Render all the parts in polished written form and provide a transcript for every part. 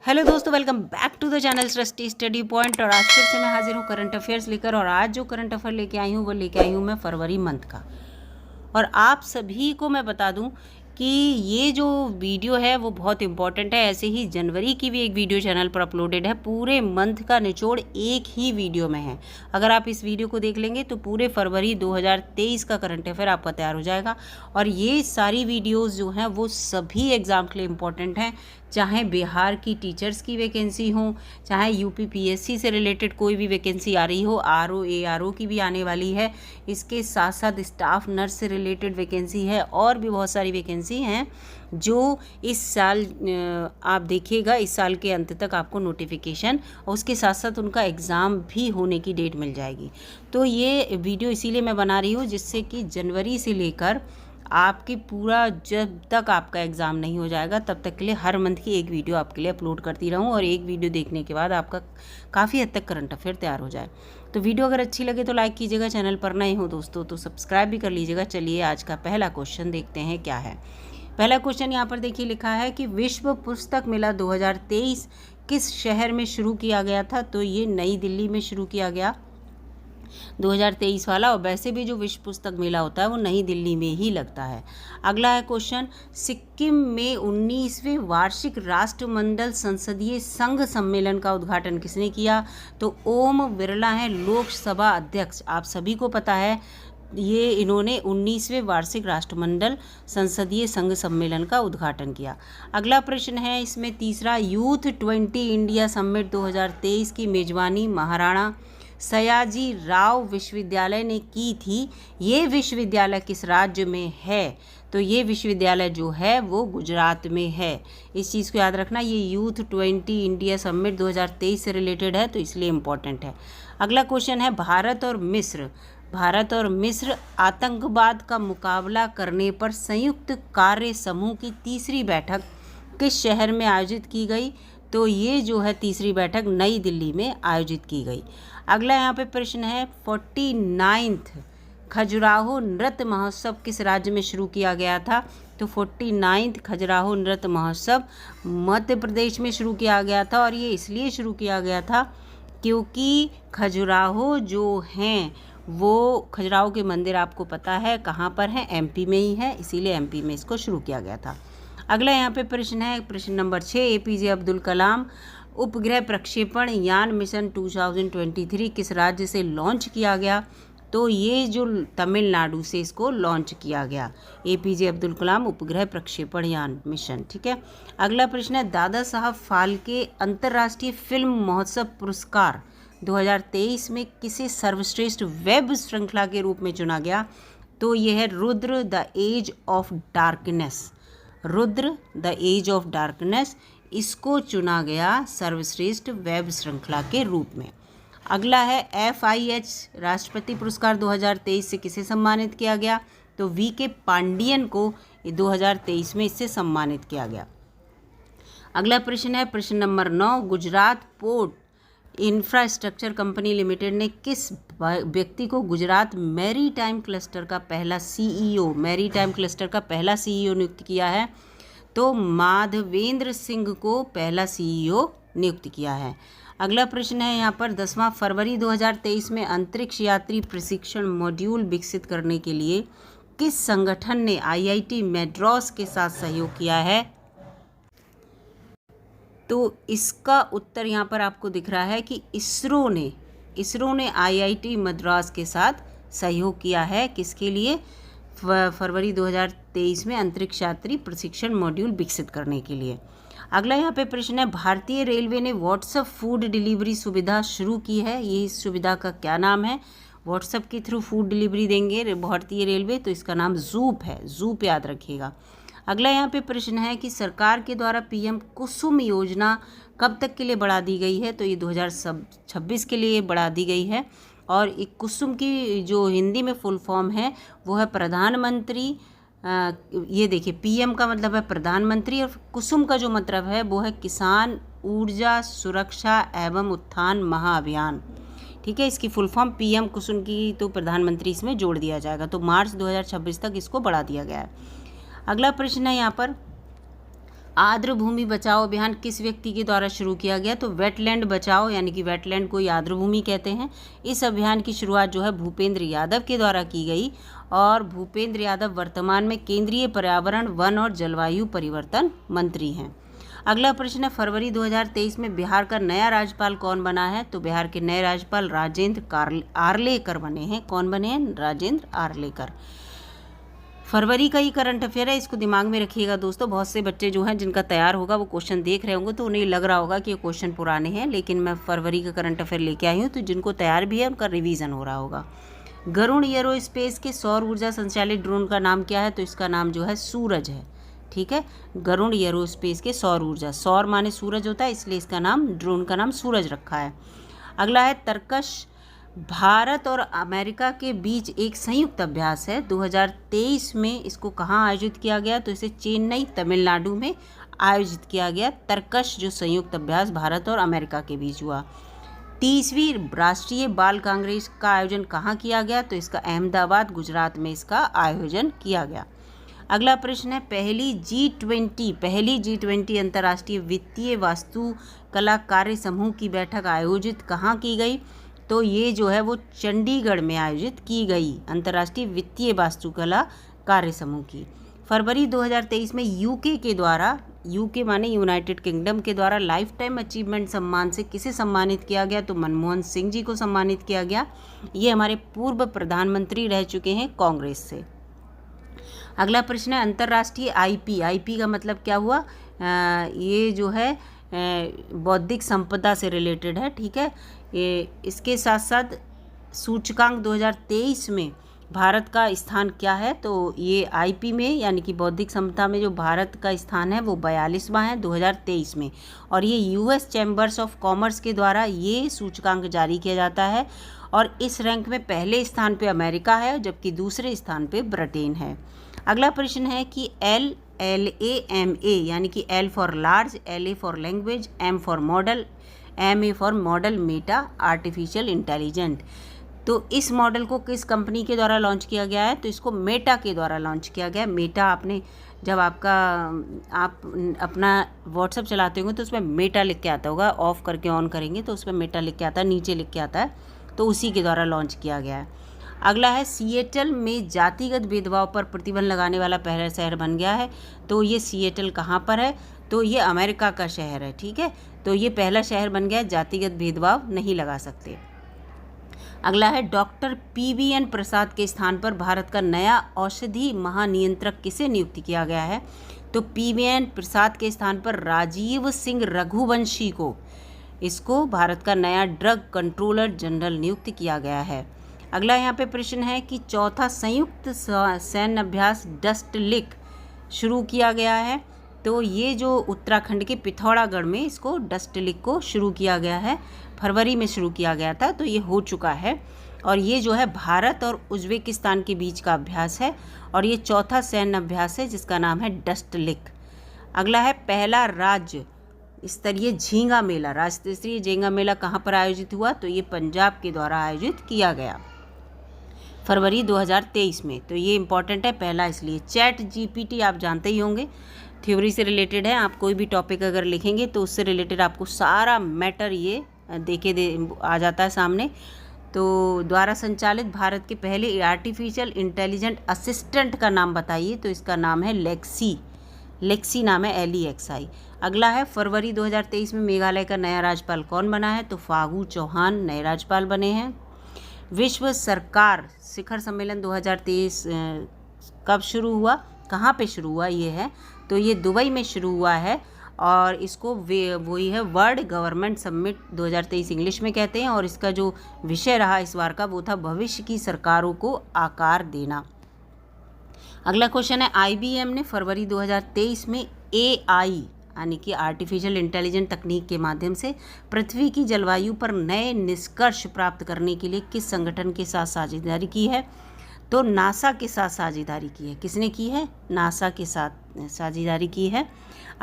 Hello दोस्तों, welcome back to the channel Srishti study point. और आज फिर से मैं हाजिर हूँ करंट अफेयर्स लेकर। और आज जो करंट अफेयर लेके आई हूँ वो लेके आई हूँ मैं फरवरी मंथ का। और आप सभी को मैं बता दूं कि ये जो वीडियो है वो बहुत इंपॉर्टेंट है। ऐसे ही जनवरी की भी एक वीडियो चैनल पर अपलोडेड है। पूरे मंथ का निचोड़ एक ही वीडियो में है। अगर आप इस वीडियो को देख लेंगे तो पूरे फरवरी 2023 का करंट अफेयर आपका तैयार हो जाएगा। और ये सारी वीडियोस जो हैं वो सभी एग्ज़ाम के लिए इम्पॉर्टेंट हैं, चाहे बिहार की टीचर्स की वैकेंसी हो, चाहे यूपी पीएससी से रिलेटेड कोई भी वैकेंसी आ रही हो, आरओ एआरओ की भी आने वाली है। इसके साथ साथ स्टाफ नर्स से रिलेटेड वैकेंसी है और भी बहुत सारी वैकेंसी हैं जो इस साल आप देखिएगा। इस साल के अंत तक आपको नोटिफिकेशन और उसके साथ साथ उनका एग्ज़ाम भी होने की डेट मिल जाएगी। तो ये वीडियो इसीलिए मैं बना रही हूँ जिससे कि जनवरी से लेकर आपकी पूरा जब तक आपका एग्ज़ाम नहीं हो जाएगा तब तक के लिए हर मंथ की एक वीडियो आपके लिए अपलोड करती रहूं। और एक वीडियो देखने के बाद आपका काफ़ी हद तक करंट अफेयर तैयार हो जाए। तो वीडियो अगर अच्छी लगे तो लाइक कीजिएगा, चैनल पर नए हो दोस्तों तो सब्सक्राइब भी कर लीजिएगा। चलिए आज का पहला क्वेश्चन देखते हैं क्या है। पहला क्वेश्चन यहाँ पर देखिए लिखा है कि विश्व पुस्तक मेला 2023 किस शहर में शुरू किया गया था। तो ये नई दिल्ली में शुरू किया गया 2023 वाला। और वैसे भी जो विश्व पुस्तक मेला होता है वो नई दिल्ली में ही लगता है। अगला है क्वेश्चन, सिक्किम में 19वें वार्षिक राष्ट्रमंडल संसदीय संघ सम्मेलन का उद्घाटन किसने किया। तो ओम बिरला हैं लोकसभा अध्यक्ष। आप सभी को पता है ये इन्होंने 19वें वार्षिक राष्ट्रमंडल संसदीय संघ सम्मेलन का उद्घाटन किया। अगला प्रश्न है इसमें तीसरा, यूथ 20 इंडिया समिट 2023 की मेजबानी महाराणा सयाजी राव विश्वविद्यालय ने की थी। ये विश्वविद्यालय किस राज्य में है। तो ये विश्वविद्यालय जो है वो गुजरात में है। इस चीज़ को याद रखना, ये यूथ 20 इंडिया समिट 2023 से रिलेटेड है तो इसलिए इम्पोर्टेंट है। अगला क्वेश्चन है, भारत और मिस्र आतंकवाद का मुकाबला करने पर संयुक्त कार्य समूह की तीसरी बैठक किस शहर में आयोजित की गई। तो ये जो है तीसरी बैठक नई दिल्ली में आयोजित की गई। अगला यहाँ पे प्रश्न है, 49th खजुराहो नृत्य महोत्सव किस राज्य में शुरू किया गया था। तो 49th खजुराहो नृत्य महोत्सव मध्य प्रदेश में शुरू किया गया था। और ये इसलिए शुरू किया गया था क्योंकि खजुराहो जो हैं वो खजुराहो के मंदिर आपको पता है कहाँ पर हैं, एमपी में ही है, इसीलिए एमपी में इसको शुरू किया गया था। अगला यहाँ पे प्रश्न है, प्रश्न नंबर 6, एपीजे अब्दुल कलाम उपग्रह प्रक्षेपण यान मिशन 2023 किस राज्य से लॉन्च किया गया। तो ये जो तमिलनाडु से इसको लॉन्च किया गया, एपीजे अब्दुल कलाम उपग्रह प्रक्षेपण यान मिशन। ठीक है। अगला प्रश्न है, दादा साहब फाल्के अंतर्राष्ट्रीय फिल्म महोत्सव पुरस्कार 2023 में किसे सर्वश्रेष्ठ वेब श्रृंखला के रूप में चुना गया। तो यह है Rudra the age of darkness. Rudra the age of darkness इसको चुना गया सर्वश्रेष्ठ वेब श्रृंखला के रूप में। अगला है, FIH राष्ट्रपति पुरस्कार 2023 से किसे सम्मानित किया गया। तो VK पांडियन को 2023 में इससे सम्मानित किया गया। अगला प्रश्न है, प्रश्न number 9, Gujarat port infrastructure company limited ने किस व्यक्ति को गुजरात मैरी टाइम क्लस्टर का पहला CEO नियुक्त किया है। तो माधवेंद्र सिंह को पहला CEO नियुक्त किया है। अगला प्रश्न है यहाँ पर, 10वां फरवरी 2023 में अंतरिक्ष यात्री प्रशिक्षण मॉड्यूल विकसित करने के लिए किस संगठन ने IIT मैड्रास के साथ सहयोग किया है। तो इसका उत्तर यहाँ पर आपको दिख रहा है कि इसरो ने IIT मद्रास के साथ सहयोग किया है। किसके लिए, फरवरी 2023 में अंतरिक्ष यात्री प्रशिक्षण मॉड्यूल विकसित करने के लिए। अगला यहाँ पे प्रश्न है, भारतीय रेलवे ने व्हाट्सएप फूड डिलीवरी सुविधा शुरू की है। ये इस सुविधा का क्या नाम है। व्हाट्सएप के थ्रू फूड डिलीवरी देंगे भारतीय रेलवे, तो इसका नाम जूप है। जूप याद रखिएगा। अगला यहाँ पे प्रश्न है कि सरकार के द्वारा PM कुसुम योजना कब तक के लिए बढ़ा दी गई है। तो ये 2026 के लिए बढ़ा दी गई है। और एक कुसुम की जो हिंदी में फुल फॉर्म है वो है प्रधानमंत्री, ये देखिए PM का मतलब है प्रधानमंत्री और कुसुम का जो मतलब है वो है किसान ऊर्जा सुरक्षा एवं उत्थान महाअभियान। ठीक है, इसकी फुल फॉर्म PM कुसुम की तो प्रधानमंत्री इसमें जोड़ दिया जाएगा। तो मार्च 2026 तक इसको बढ़ा दिया गया है। अगला प्रश्न है यहाँ पर, आर्द्र भूमि बचाओ अभियान किस व्यक्ति के द्वारा शुरू किया गया? तो वेटलैंड बचाओ, यानी कि वेटलैंड को आर्द्र भूमि कहते हैं। इस अभियान की शुरुआत जो है भूपेंद्र यादव के द्वारा की गई, और भूपेंद्र यादव वर्तमान में केंद्रीय पर्यावरण, वन और जलवायु परिवर्तन मंत्री हैं। अगला प्रश्न है, फरवरी 2023 में बिहार का नया राज्यपाल कौन बना है? तो बिहार के नए राज्यपाल राजेंद्र आर्लेकर बने हैं। कौन बने हैं? राजेंद्र आर्लेकर। फरवरी का ही करंट अफेयर है, इसको दिमाग में रखिएगा दोस्तों। बहुत से बच्चे जो हैं जिनका तैयार होगा वो क्वेश्चन देख रहे होंगे तो उन्हें लग रहा होगा कि ये क्वेश्चन पुराने हैं, लेकिन मैं फरवरी का करंट अफेयर लेके आई हूँ, तो जिनको तैयार भी है उनका रिवीजन हो रहा होगा। गरुड़ एरोस्पेस के सौर ऊर्जा संचालित ड्रोन का नाम क्या है? तो इसका नाम जो है सूरज है। ठीक है, गरुड़ एरोस्पेस के सौर ऊर्जा, सौर माने सूरज होता है, इसलिए इसका नाम, ड्रोन का नाम सूरज रखा है। अगला है तरकश भारत और अमेरिका के बीच एक संयुक्त अभ्यास है। 2023 में इसको कहाँ आयोजित किया गया? तो इसे चेन्नई तमिलनाडु में आयोजित किया गया। तरकश जो संयुक्त अभ्यास भारत और अमेरिका के बीच हुआ। 30वीं राष्ट्रीय बाल कांग्रेस का आयोजन कहाँ किया गया? तो इसका अहमदाबाद गुजरात में इसका आयोजन किया गया। अगला प्रश्न है, पहली G20 अंतर्राष्ट्रीय वित्तीय वास्तुकला कार्य समूह की बैठक आयोजित कहाँ की गई? तो ये जो है वो चंडीगढ़ में आयोजित की गई, अंतर्राष्ट्रीय वित्तीय वास्तुकला कार्य समूह की। फरवरी 2023 में यूके के द्वारा, यूके माने यूनाइटेड किंगडम के द्वारा लाइफ टाइम अचीवमेंट सम्मान से किसे सम्मानित किया गया? तो मनमोहन सिंह जी को सम्मानित किया गया। ये हमारे पूर्व प्रधानमंत्री रह चुके हैं कांग्रेस से। अगला प्रश्न है, अंतर्राष्ट्रीय आईपी का मतलब क्या हुआ? ये जो है बौद्धिक संपदा से रिलेटेड है। ठीक है, ये इसके साथ साथ सूचकांक 2023 में भारत का स्थान क्या है? तो ये आईपी में, यानी कि बौद्धिक संपदा में जो भारत का स्थान है वो 42वां है 2023 में, और ये यूएस चैम्बर्स ऑफ कॉमर्स के द्वारा ये सूचकांक जारी किया जाता है। और इस रैंक में पहले स्थान पे अमेरिका है, जबकि दूसरे स्थान पे ब्रिटेन है। अगला प्रश्न है कि LAMA, यानी कि L for large, LA for language, M for model, MA for model Meta artificial intelligent, तो इस मॉडल को किस कंपनी के द्वारा लॉन्च किया गया है? तो इसको मेटा के द्वारा लॉन्च किया गया। मेटा, आपने जब आप अपना व्हाट्सएप चलाते होंगे तो उसमें मेटा लिख के आता होगा, ऑफ करके ऑन करेंगे तो उसमें मेटा लिख के आता है, नीचे लिख के आता है, तो उसी के द्वारा लॉन्च किया गया है। अगला है, सिएटल में जातिगत भेदभाव पर प्रतिबंध लगाने वाला पहला शहर बन गया है। तो ये सिएटल कहाँ पर है? तो ये अमेरिका का शहर है। ठीक है, तो ये पहला शहर बन गया, जातिगत भेदभाव नहीं लगा सकते। अगला है, डॉक्टर PVN प्रसाद के स्थान पर भारत का नया औषधि महानियंत्रक किसे नियुक्त किया गया है? तो PVN प्रसाद के स्थान पर राजीव सिंह रघुवंशी को, इसको भारत का नया ड्रग कंट्रोलर जनरल नियुक्त किया गया है। अगला यहाँ पे प्रश्न है कि चौथा संयुक्त सैन्य अभ्यास डस्ट लिक शुरू किया गया है। तो ये जो उत्तराखंड के पिथौरागढ़ में इसको डस्ट लिक को शुरू किया गया है, फरवरी में शुरू किया गया था, तो ये हो चुका है। और ये जो है भारत और उज्बेकिस्तान के बीच का अभ्यास है, और ये चौथा सैन्य अभ्यास है जिसका नाम है डस्ट लिक। अगला है, पहला राज्य स्तरीय झींगा मेला, राज्य स्तरीय झींगा मेला कहाँ पर आयोजित हुआ? तो ये पंजाब के द्वारा आयोजित किया गया फरवरी 2023 में। तो ये इंपॉर्टेंट है पहला, इसलिए। ChatGPT आप जानते ही होंगे, थ्योरी से रिलेटेड है। आप कोई भी टॉपिक अगर लिखेंगे तो उससे रिलेटेड आपको सारा मैटर ये आ जाता है सामने। तो द्वारा संचालित भारत के पहले आर्टिफिशियल इंटेलिजेंट असिस्टेंट का नाम बताइए? तो इसका नाम है लेक्सी नाम है, LEXI। अगला है, फरवरी 2023 में मेघालय का नया राज्यपाल कौन बना है? तो फागू चौहान नए राज्यपाल बने हैं। विश्व सरकार शिखर सम्मेलन 2023 कब शुरू हुआ, कहाँ पे शुरू हुआ? ये है, तो ये दुबई में शुरू हुआ है, और इसको वही है वर्ल्ड गवर्नमेंट समिट 2023 इंग्लिश में कहते हैं। और इसका जो विषय रहा इस बार का वो था भविष्य की सरकारों को आकार देना। अगला क्वेश्चन है, IBM ने फरवरी 2023 में AI यानी कि आर्टिफिशियल इंटेलिजेंट तकनीक के माध्यम से पृथ्वी की जलवायु पर नए निष्कर्ष प्राप्त करने के लिए किस संगठन के साथ साझेदारी की है? तो नासा के साथ साझेदारी की है। किसने की है? नासा के साथ साझेदारी की है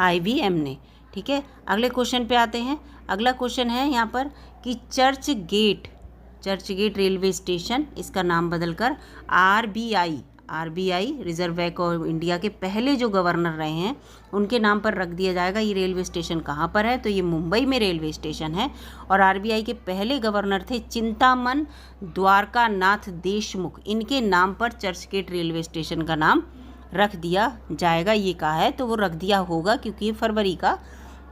IBM ने। ठीक है, अगले क्वेश्चन पे आते हैं। अगला क्वेश्चन है यहाँ पर कि चर्च गेट रेलवे स्टेशन, इसका नाम बदलकर RBI reserve bank of India के पहले जो गवर्नर रहे हैं उनके नाम पर रख दिया जाएगा। ये रेलवे स्टेशन कहाँ पर है, तो ये मुंबई में रेलवे स्टेशन है। और आरबीआई के पहले गवर्नर थे चिंतामन द्वारका नाथ देशमुख, इनके नाम पर चर्चगेट रेलवे स्टेशन का नाम रख दिया जाएगा। ये कहा है तो वो रख दिया होगा क्योंकि ये फरवरी का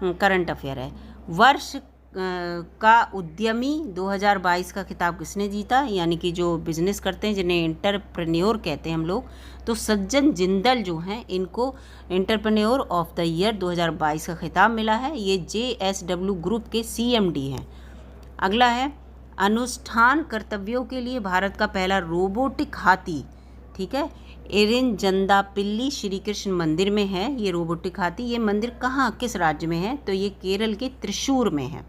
करंट अफेयर है। वर्ष का उद्यमी 2022 का खिताब किसने जीता, यानी कि जो बिजनेस करते हैं जिन्हें एंटरप्रेन्योर कहते हैं हम लोग, तो सज्जन जिंदल जो हैं इनको एंटरप्रेन्योर ऑफ द ईयर 2022 का खिताब मिला है। ये JSW ग्रुप के CMD हैं। अगला है अनुष्ठान कर्तव्यों के लिए भारत का पहला रोबोटिक हाथी, ठीक है, एरिंजंदापिल्ली श्री कृष्ण मंदिर में है ये रोबोटिक हाथी। ये मंदिर कहाँ, किस राज्य में है, तो ये केरल के त्रिशूर में है।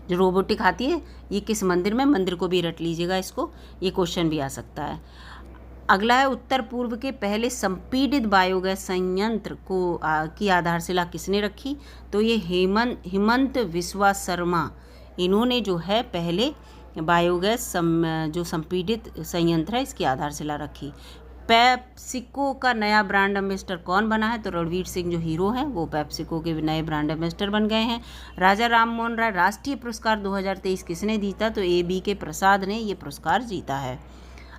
जो रोबोटिक हाथी है ये किस मंदिर में, मंदिर को भी रट लीजिएगा, इसको ये क्वेश्चन भी आ सकता है। अगला है उत्तर पूर्व के पहले संपीड़ित बायोगैस संयंत्र को की आधारशिला किसने रखी, तो ये हेमंत विश्वा शर्मा, इन्होंने जो है पहले बायोगैस जो संपीड़ित संयंत्र है इसकी आधारशिला रखी। पेप्सिको का नया ब्रांड एम्बेसडर कौन बना है, तो रणवीर सिंह जो हीरो हैं वो पेप्सिको के नए ब्रांड एम्बेसडर बन गए हैं। राजा राममोहन राय राष्ट्रीय पुरस्कार 2023 किसने जीता, तो ABK प्रसाद ने ये पुरस्कार जीता है।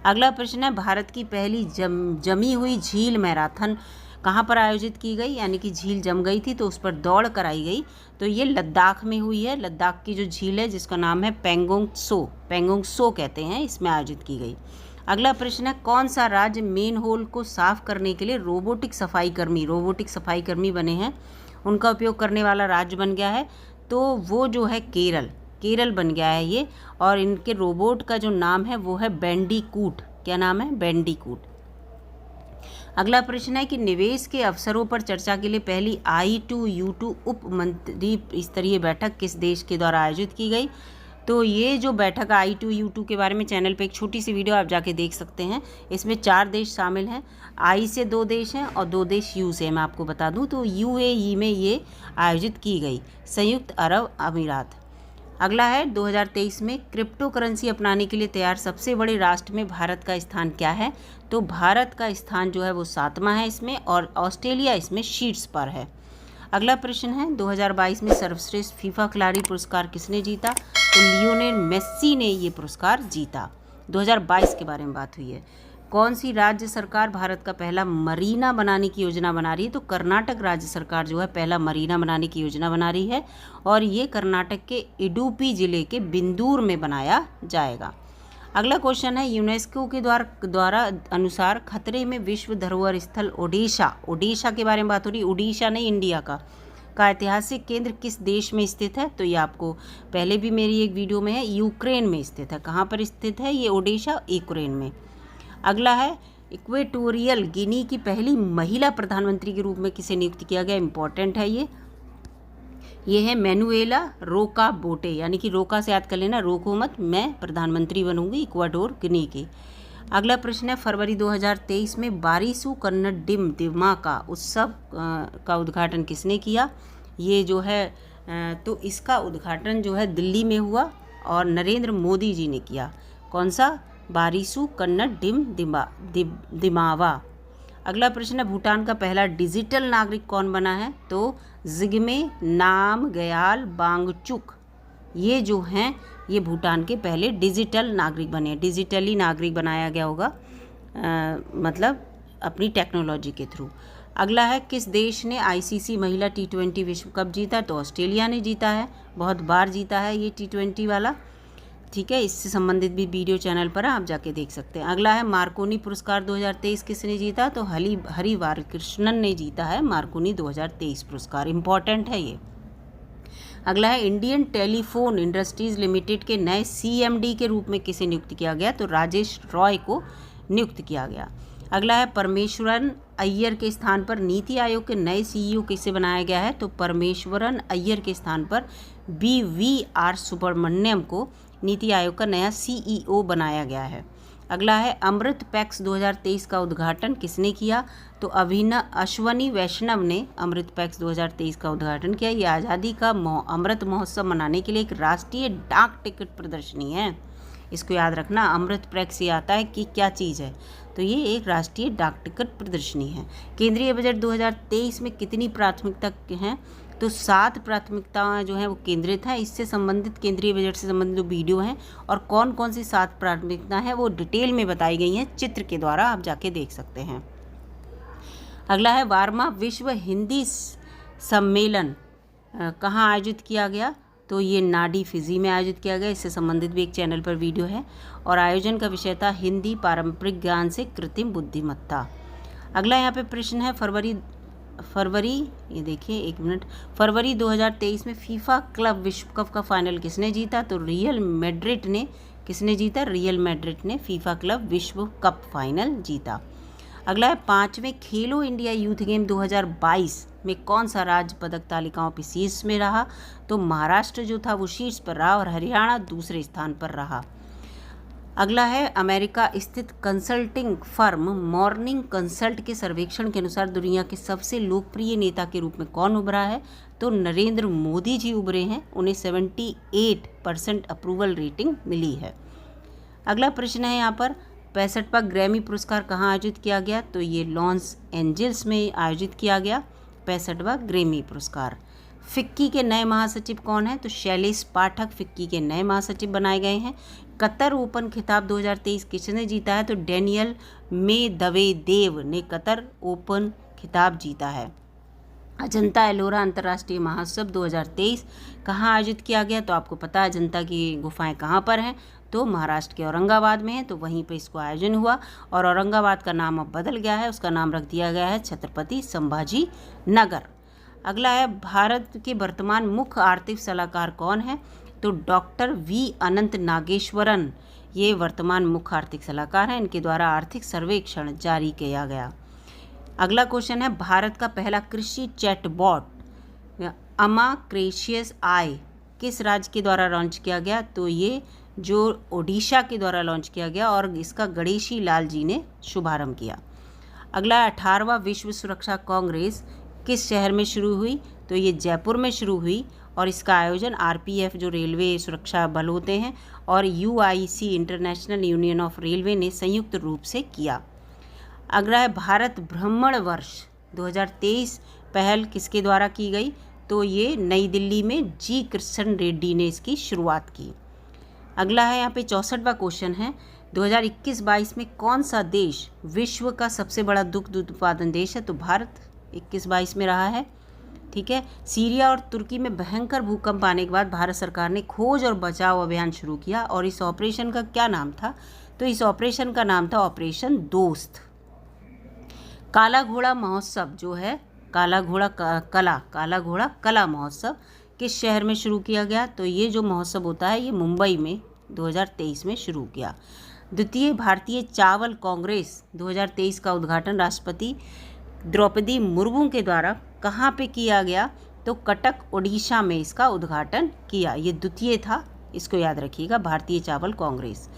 अगला प्रश्न है भारत की पहली जमी हुई झील मैराथन कहाँ पर आयोजित की गई, यानी कि झील जम गई थी तो उस पर दौड़ कराई गई, तो ये लद्दाख में हुई है। लद्दाख की जो झील है जिसका नाम है पेंगोंग सो कहते हैं, इसमें आयोजित की गई। अगला प्रश्न है कौन सा राज्य मेन होल को साफ करने के लिए रोबोटिक सफाई कर्मी बने हैं, उनका उपयोग करने वाला राज्य बन गया है, तो वो जो है केरल बन गया है ये। और इनके रोबोट का जो नाम है वो है बैंडीकूट। क्या नाम है, बैंडीकूट। अगला प्रश्न है कि निवेश के अवसरों पर चर्चा के लिए पहली I2U2 उप मंत्री स्तरीय बैठक किस देश के द्वारा आयोजित की गई, तो ये जो बैठक I2U2 के बारे में चैनल पे एक छोटी सी वीडियो आप जाके देख सकते हैं। इसमें 4 देश शामिल हैं, I से 2 देश हैं और 2 देश U से। मैं आपको बता दूं तो UAE में ये आयोजित की गई, संयुक्त अरब अमीरात। अगला है 2023 में क्रिप्टो करेंसी अपनाने के लिए तैयार सबसे बड़े राष्ट्र में भारत का स्थान क्या है, तो भारत का स्थान जो है वो 7वां है इसमें, और ऑस्ट्रेलिया इसमें शीर्ष पर है। अगला प्रश्न है 2022 में सर्वश्रेष्ठ फीफा खिलाड़ी पुरस्कार किसने जीता, तो लियोनेल मेस्सी ने ये पुरस्कार जीता। 2022 के बारे में बात हुई है। कौन सी राज्य सरकार भारत का पहला मरीना बनाने की योजना बना रही है, तो कर्नाटक राज्य सरकार जो है पहला मरीना बनाने की योजना बना रही है, और ये कर्नाटक के इडुपी जिले के बिंदूर में बनाया जाएगा। अगला क्वेश्चन है यूनेस्को के द्वारा अनुसार खतरे में विश्व धरोहर स्थल ओडिशा के बारे में बात हो रही है, उड़ीसा नहीं इंडिया का ऐतिहासिक केंद्र किस देश में स्थित है, तो ये आपको पहले भी मेरी एक वीडियो में है, यूक्रेन में स्थित है। कहाँ पर स्थित है ये ओडिशा, यूक्रेन में। अगला है इक्वेटोरियल गिनी की पहली महिला प्रधानमंत्री के रूप में किसे नियुक्त किया गया, इंपॉर्टेंट है ये है मैनुएला रोका बोटे, यानी कि रोका से याद कर लेना, रोको मत, मैं प्रधानमंत्री बनूंगी इक्वाडोर गिनी के। अगला प्रश्न है फरवरी 2023 में बारिसु कन्नडिम दिमाका उत्सव का उद्घाटन किसने किया, ये जो है तो इसका उद्घाटन जो है दिल्ली में हुआ और नरेंद्र मोदी जी ने किया। कौन सा, बारिसु कन्नडिम दिमावा। अगला प्रश्न है भूटान का पहला डिजिटल नागरिक कौन बना है, तो जिग्मे नामग्याल वांगचुक, ये जो हैं ये भूटान के पहले डिजिटल नागरिक बने। डिजिटली नागरिक बनाया गया होगा मतलब अपनी टेक्नोलॉजी के थ्रू। अगला है किस देश ने ICC महिला T20 विश्व कप जीता, तो ऑस्ट्रेलिया ने जीता है, बहुत बार जीता है ये T20 वाला, ठीक है। इससे संबंधित भी वीडियो चैनल पर आप जाके देख सकते हैं। अगला है मार्कोनी पुरस्कार 2023 किसने जीता, तो हरि बालकृष्णन ने जीता है मार्कोनी 2023 पुरस्कार, इंपॉर्टेंट है ये। अगला है इंडियन टेलीफोन इंडस्ट्रीज लिमिटेड के नए CMD के रूप में किसे नियुक्त किया गया, तो राजेश रॉय को नियुक्त किया गया। अगला है परमेश्वरन अय्यर के स्थान पर नीति आयोग के नए CEO किसे बनाया गया है, तो परमेश्वरन अय्यर के स्थान पर BVR सुब्रमण्यम को नीति आयोग का नया CEO बनाया गया है। अगला है अमृत पैक्स 2023 का उद्घाटन किसने किया, तो अश्वनी वैष्णव ने अमृत पैक्स 2023 का उद्घाटन किया। ये आज़ादी का अमृत महोत्सव मनाने के लिए एक राष्ट्रीय डाक टिकट प्रदर्शनी है, इसको याद रखना। अमृत प्रेक से आता है कि क्या चीज़ है, तो ये एक राष्ट्रीय डाक टिकट प्रदर्शनी है। केंद्रीय बजट 2023 में कितनी प्राथमिकता हैं, तो 7 प्राथमिकताएं जो हैं वो केंद्रित हैं। इससे संबंधित केंद्रीय बजट से संबंधित जो वीडियो हैं और कौन कौन सी 7 प्राथमिकता हैं वो डिटेल में बताई गई हैं, चित्र के द्वारा आप जाके देख सकते हैं। अगला है 12वां विश्व हिंदी सम्मेलन कहाँ आयोजित किया गया, तो ये नाडी फिजी में आयोजित किया गया। इससे संबंधित भी एक चैनल पर वीडियो है और आयोजन का विषय था हिंदी पारंपरिक ज्ञान से कृत्रिम बुद्धिमत्ता। अगला यहाँ पे प्रश्न है फरवरी ये देखिए एक मिनट, फरवरी 2023 में फीफा क्लब विश्व कप का फाइनल किसने जीता, तो रियल मैड्रिड ने। किसने जीता, रियल मैड्रिड ने फीफा क्लब विश्व कप फाइनल जीता। अगला है 5वें खेलो इंडिया यूथ गेम 2022 में कौन सा राज्य पदक तालिकाओं पे शीर्ष में रहा, तो महाराष्ट्र जो था वो शीर्ष पर रहा और हरियाणा दूसरे स्थान पर रहा। अगला है अमेरिका स्थित कंसल्टिंग फर्म मॉर्निंग कंसल्ट के सर्वेक्षण के अनुसार दुनिया के सबसे लोकप्रिय नेता के रूप में कौन उभरा है, तो नरेंद्र मोदी जी उभरे हैं। उन्हें 78% अप्रूवल रेटिंग मिली है। अगला प्रश्न है यहाँ पर 65वां ग्रैमी पुरस्कार कहाँ आयोजित किया गया, तो ये लॉस एंजल्स में आयोजित किया गया 65वां ग्रैमी पुरस्कार। फिक्की के नए महासचिव कौन है, तो शैलेश पाठक फिक्की के नए महासचिव बनाए गए हैं। कतर ओपन खिताब 2023 किसने जीता है, तो डेनियल मेदवेदेव ने कतर ओपन खिताब जीता है। अजंता एलोरा अंतर्राष्ट्रीय महोत्सव 2023 कहाँ आयोजित किया गया, तो आपको पता है अजंता की गुफाएं कहाँ पर हैं, तो महाराष्ट्र के औरंगाबाद में है, तो वहीं पे इसको आयोजन हुआ। और औरंगाबाद का नाम अब बदल गया है, उसका नाम रख दिया गया है छत्रपति संभाजी नगर। अगला है भारत के वर्तमान मुख्य आर्थिक सलाहकार कौन है, तो डॉक्टर वी अनंत नागेश्वरन ये वर्तमान मुख्य आर्थिक सलाहकार हैं। इनके द्वारा आर्थिक सर्वेक्षण जारी किया गया। अगला क्वेश्चन है भारत का पहला कृषि चैटबॉट अमाक्रेशियस आई किस राज्य के द्वारा लॉन्च किया गया, तो ये जो ओडिशा के द्वारा लॉन्च किया गया और इसका गणेशी लाल जी ने शुभारंभ किया। अगला 18वां विश्व सुरक्षा कांग्रेस किस शहर में शुरू हुई, तो ये जयपुर में शुरू हुई और इसका आयोजन आरपीएफ जो रेलवे सुरक्षा बल होते हैं और UIC international union of railway ने संयुक्त रूप से किया। अगला है भारत भ्रमण वर्ष 2023 पहल किसके द्वारा की गई, तो ये नई दिल्ली में जी कृष्ण रेड्डी ने इसकी शुरुआत की। अगला है यहाँ पे 64वां क्वेश्चन है 2021-22 में कौन सा देश विश्व का सबसे बड़ा दुग्ध उत्पादन देश है, तो भारत 21-22 में रहा है। ठीक है। सीरिया और तुर्की में भयंकर भूकंप आने के बाद भारत सरकार ने खोज और बचाव अभियान शुरू किया और इस ऑपरेशन का क्या नाम था, तो इस ऑपरेशन का नाम था ऑपरेशन दोस्त। काला घोड़ा महोत्सव जो है काला घोड़ा कला महोत्सव किस शहर में शुरू किया गया, तो ये जो महोत्सव होता है ये मुंबई में 2023 में शुरू किया। द्वितीय भारतीय चावल कांग्रेस 2023 का उद्घाटन राष्ट्रपति द्रौपदी मुर्मू के द्वारा कहाँ पे किया गया, तो कटक ओडिशा में इसका उद्घाटन किया। ये द्वितीय था, इसको याद रखिएगा, भारतीय चावल कांग्रेस।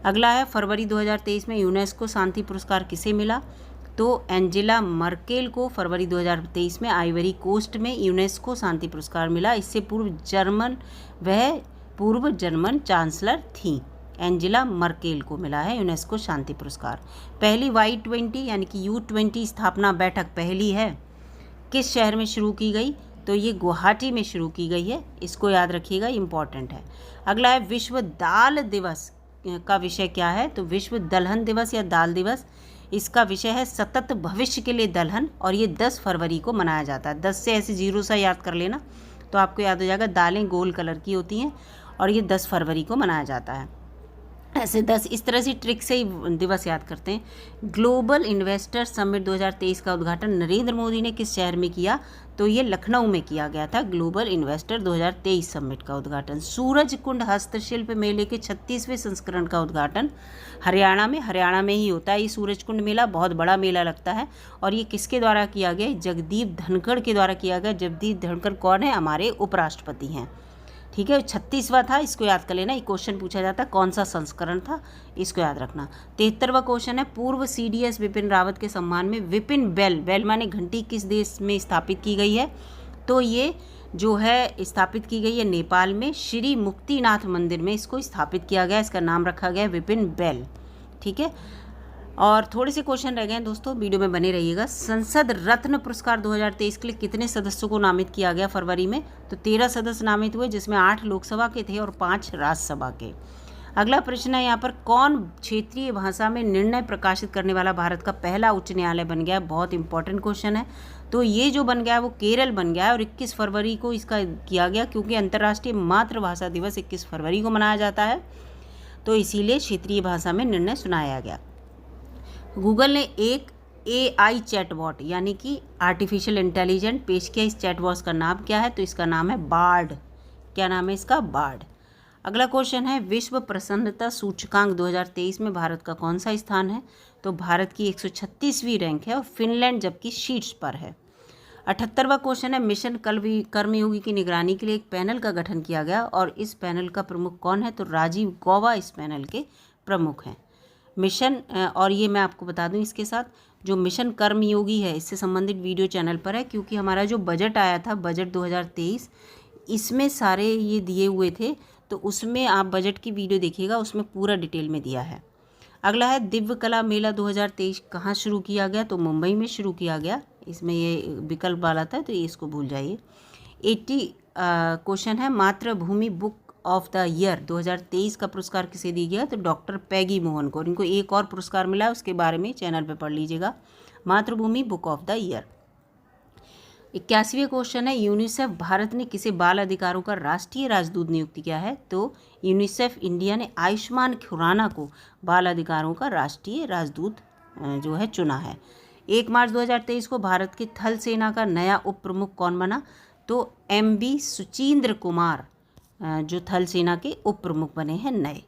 अगला है फरवरी 2023 में यूनेस्को शांति पुरस्कार किसे मिला, तो एंजेला मर्केल को फरवरी 2023 में आइवरी कोस्ट में यूनेस्को शांति पुरस्कार मिला। इससे पूर्व जर्मन चांसलर थी, एंजेला मर्केल को मिला है यूनेस्को शांति पुरस्कार। पहली Y20 यानी कि U20 स्थापना बैठक पहली है किस शहर में शुरू की गई, तो ये गुवाहाटी में शुरू की गई है, इसको याद रखिएगा, इम्पॉर्टेंट है। अगला है विश्व दाल दिवस का विषय क्या है, तो विश्व दलहन दिवस या दाल दिवस, इसका विषय है सतत भविष्य के लिए दलहन और ये 10 फरवरी को मनाया जाता है। 10 से ऐसे 0 सा याद कर लेना तो आपको याद हो जाएगा। दालें गोल कलर की होती हैं और ये 10 फरवरी को मनाया जाता है। ऐसे 10 इस तरह से ट्रिक से ही दिवस याद करते हैं। ग्लोबल इन्वेस्टर समिट 2023 का उद्घाटन नरेंद्र मोदी ने किस शहर में किया, तो ये लखनऊ में किया गया था। ग्लोबल इन्वेस्टर 2023 समिट का उद्घाटन। सूरज कुंड हस्तशिल्प मेले के 36वें संस्करण का उद्घाटन हरियाणा में ही होता है। ये सूरज कुंड मेला बहुत बड़ा मेला लगता है और ये किसके द्वारा किया गया, जगदीप धनखड़ के द्वारा किया गया। जगदीप धनखड़ कौन है, हमारे उपराष्ट्रपति हैं। ठीक है, 36वां था, इसको याद कर लेना। ये क्वेश्चन पूछा जाता है कौन सा संस्करण था, इसको याद रखना। 73वां क्वेश्चन है पूर्व CDS विपिन रावत के सम्मान में विपिन बेल माने घंटी किस देश में स्थापित की गई है, तो ये जो है स्थापित की गई है नेपाल में श्री मुक्तिनाथ मंदिर में इसको स्थापित किया गया। इसका नाम रखा गया विपिन बेल। ठीक है, और थोड़े से क्वेश्चन रह गए हैं दोस्तों, वीडियो में बने रहिएगा। संसद रत्न पुरस्कार 2023 के लिए कितने सदस्यों को नामित किया गया फरवरी में? तो 13 सदस्य नामित हुए, जिसमें 8 लोकसभा के थे और 5 राज्यसभा के। अगला प्रश्न है यहाँ पर, कौन क्षेत्रीय भाषा में निर्णय प्रकाशित करने वाला भारत का पहला उच्च न्यायालय बन गया? बहुत इंपॉर्टेंट क्वेश्चन है। तो ये जो बन गया है वो केरल बन गया है, और 21 फरवरी को इसका किया गया, क्योंकि अंतर्राष्ट्रीय मातृभाषा दिवस 21 फरवरी को मनाया जाता है, तो इसीलिए क्षेत्रीय भाषा में निर्णय सुनाया गया। गूगल ने एक AI चैटबॉट यानी कि आर्टिफिशियल इंटेलिजेंट पेश किया। इस चैटबॉट का नाम क्या है? तो इसका नाम है बार्ड। क्या नाम है इसका? बार्ड। अगला क्वेश्चन है, विश्व प्रसन्नता सूचकांक 2023 में भारत का कौन सा स्थान है? तो भारत की 136वीं रैंक है और फिनलैंड जबकि शीर्ष पर है। 78वां क्वेश्चन है, मिशन कर्मयोगी की निगरानी के लिए एक पैनल का गठन किया गया और इस पैनल का प्रमुख कौन है? तो राजीव गौबा इस पैनल के प्रमुख हैं। मिशन, और ये मैं आपको बता दूं इसके साथ, जो मिशन कर्मयोगी है इससे संबंधित वीडियो चैनल पर है, क्योंकि हमारा जो बजट आया था, बजट 2023, इसमें सारे ये दिए हुए थे, तो उसमें आप बजट की वीडियो देखिएगा, उसमें पूरा डिटेल में दिया है। अगला है, दिव्य कला मेला 2023 कहाँ शुरू किया गया? तो मुंबई में शुरू किया गया। इसमें ये विकल्प वाला था, तो ये इसको भूल जाइए। 80 क्वेश्चन है, मातृभूमि बुक ऑफ द ईयर 2023 का पुरस्कार किसे दिया गया? तो डॉक्टर पैगी मोहन को। इनको एक और पुरस्कार मिला है, उसके बारे में चैनल पे पढ़ लीजिएगा। Mathrubhumi book of the year. 81वें क्वेश्चन है, यूनिसेफ भारत ने किसे बाल अधिकारों का राष्ट्रीय राजदूत नियुक्त किया है? तो यूनिसेफ इंडिया ने आयुष्मान खुराना को बाल अधिकारों का राष्ट्रीय राजदूत जो है चुना है। 1 मार्च 2023 को भारत के थल सेना का नया उप प्रमुख कौन बना? तो MB सुचींद्र कुमार जो थल सेना के उप प्रमुख बने हैं नए।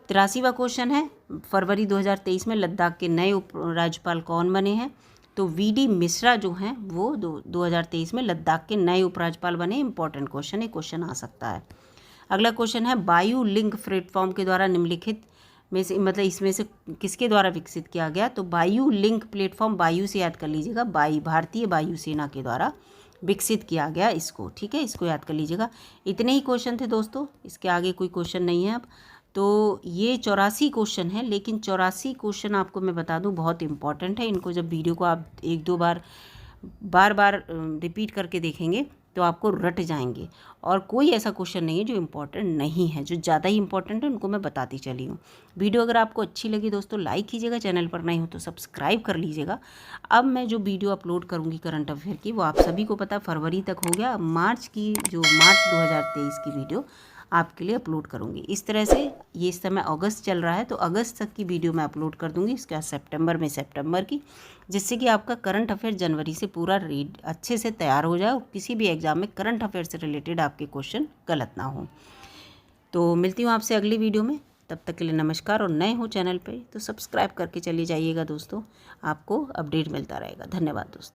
83वां क्वेश्चन है, फरवरी 2023 में लद्दाख के नए उप राज्यपाल कौन बने हैं? तो VD मिश्रा जो हैं वो 2023 में लद्दाख के नए उपराज्यपाल बने। इंपॉर्टेंट क्वेश्चन है, क्वेश्चन आ सकता है। अगला क्वेश्चन है, वायु लिंक प्लेटफॉर्म के द्वारा निम्नलिखित में से, मतलब इसमें से किसके द्वारा विकसित किया गया? तो वायु लिंक प्लेटफॉर्म, वायु से याद कर लीजिएगा, भारतीय वायुसेना के द्वारा विकसित किया गया इसको। ठीक है, इसको याद कर लीजिएगा। इतने ही क्वेश्चन थे दोस्तों, इसके आगे कोई क्वेश्चन नहीं है अब। तो ये 84 क्वेश्चन है, लेकिन 84 क्वेश्चन आपको मैं बता दूं बहुत इंपॉर्टेंट है। इनको जब वीडियो को आप 1-2 बार रिपीट करके देखेंगे तो आपको रट जाएंगे, और कोई ऐसा क्वेश्चन नहीं है जो इम्पोर्टेंट नहीं है। जो ज़्यादा ही इंपॉर्टेंट है उनको मैं बताती चली हूँ। वीडियो अगर आपको अच्छी लगी दोस्तों, लाइक कीजिएगा, चैनल पर नए हो तो सब्सक्राइब कर लीजिएगा। अब मैं जो वीडियो अपलोड करूँगी करंट अफेयर की, वो आप सभी को पता, फरवरी तक हो गया। मार्च 2023 की वीडियो आपके लिए अपलोड करूँगी। इस तरह से ये इस समय अगस्त चल रहा है, तो अगस्त तक की वीडियो मैं अपलोड कर दूँगी, इसके बाद सितंबर की, जिससे कि आपका करंट अफेयर जनवरी से पूरा अच्छे से तैयार हो जाए और किसी भी एग्जाम में करंट अफेयर से रिलेटेड आपके क्वेश्चन गलत ना हो। तो मिलती हूँ आपसे अगली वीडियो में, तब तक के लिए नमस्कार। और नए हो चैनल पे तो सब्सक्राइब करके चले जाइएगा दोस्तों, आपको अपडेट मिलता रहेगा। धन्यवाद दोस्तों।